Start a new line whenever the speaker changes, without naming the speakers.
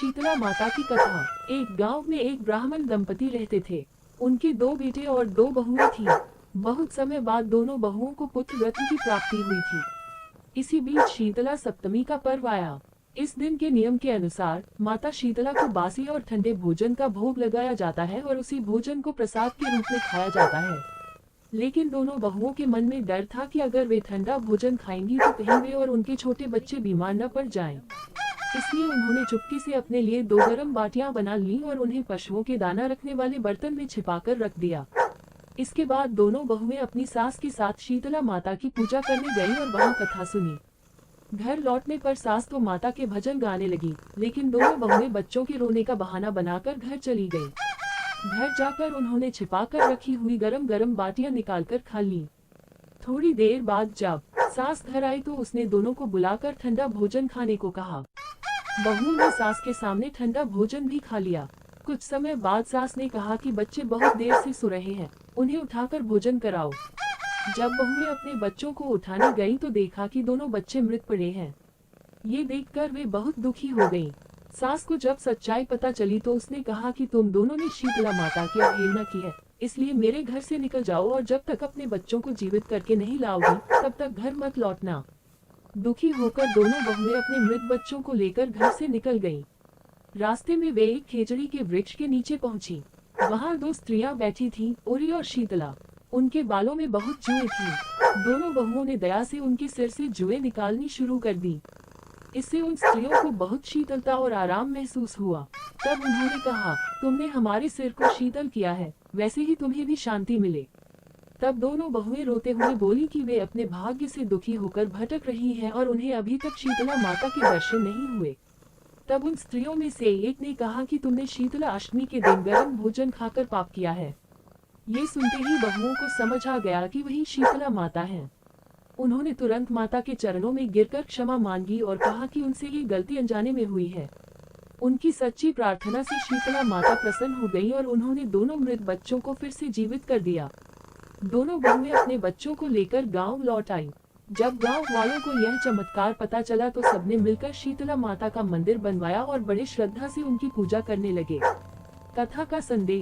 शीतला माता की कथा। एक गांव में एक ब्राह्मण दंपति रहते थे। उनके 2 बेटे और 2 बहुएं थीं। बहुत समय बाद दोनों बहुओं को पुत्र रत्न की प्राप्ति हुई थी। इसी बीच शीतला सप्तमी का पर्व आया। इस दिन के नियम के अनुसार माता शीतला को बासी और ठंडे भोजन का भोग लगाया जाता है और उसी भोजन को प्रसाद के रूप में खाया जाता है। लेकिन दोनों बहुओं के मन में डर था कि अगर वे ठंडा भोजन खाएंगी तो कहीं वे और उनके छोटे बच्चे बीमार न पड़ जाएं। इसलिए उन्होंने चुपके से अपने लिए 2 गर्म बाटियां बना लीं और उन्हें पशुओं के दाना रखने वाले बर्तन में छिपाकर रख दिया। इसके बाद दोनों बहुएं अपनी सास के साथ शीतला माता की पूजा करने गईं और वहां कथा सुनी। घर लौटने पर सास तो माता के भजन गाने लगी, लेकिन दोनों बहुएं बच्चों के रोने का बहाना बनाकर घर चली गईं। घर जाकर उन्होंने छिपाकर रखी हुई गरम गरम बाटियां निकालकर खा लीं। थोड़ी देर बाद जब सास घर आई तो उसने दोनों को बुलाकर ठंडा भोजन खाने को कहा। बहू ने सास के सामने ठंडा भोजन भी खा लिया। कुछ समय बाद सास ने कहा कि बच्चे बहुत देर से सो रहे हैं, उन्हें उठाकर भोजन कराओ। जब बहुएं अपने बच्चों को उठाने गईं तो देखा कि दोनों बच्चे मृत पड़े हैं। ये देखकर वे बहुत दुखी हो गईं। सास को जब सच्चाई पता चली तो उसने कहा कि तुम दोनों ने शीतला माता की अवहेलना की है, इसलिए मेरे घर से निकल जाओ और जब तक अपने बच्चों को जीवित करके नहीं लाओगी तब तक घर मत लौटना। दुखी होकर दोनों बहुएं अपने मृत बच्चों को लेकर घर से निकल गईं। रास्ते में वे एक खेजड़ी के वृक्ष के नीचे पहुंची। वहां 2 स्त्रियां बैठी थीं, ओरी और शीतला। उनके बालों में बहुत जुएं थीं। दोनों बहुओं ने दया से उनके सिर से जुएं निकालनी शुरू कर दी। इससे उन स्त्रियों को बहुत शीतलता और आराम महसूस हुआ। तब उन्होंने कहा, तुमने हमारे सिर को शीतल किया है, वैसे ही तुम्हें भी शांति मिले। तब दोनों बहुएं रोते हुए बोली कि वे अपने भाग्य से दुखी होकर भटक रही हैं और उन्हें अभी तक शीतला माता के दर्शन नहीं हुए। तब उन स्त्रियों में से एक ने कहा कि तुमने शीतला अष्टमी के दिन गर्म भोजन खाकर पाप किया है। ये सुनते ही बहुओं को समझ आ गया कि वही शीतला माता है। उन्होंने तुरंत माता के चरणों में गिरकर क्षमा मांगी और कहा कि उनसे ये गलती अनजाने में हुई है। उनकी सच्ची प्रार्थना से शीतला माता प्रसन्न हो गई और उन्होंने दोनों मृत बच्चों को फिर से जीवित कर दिया। दोनों बहुएं अपने बच्चों को लेकर गांव लौट आईं। जब गांव वालों को यह चमत्कार पता चला तो सबने मिलकर शीतला माता का मंदिर बनवाया और बड़े श्रद्धा से उनकी पूजा करने लगे। कथा का संदेश।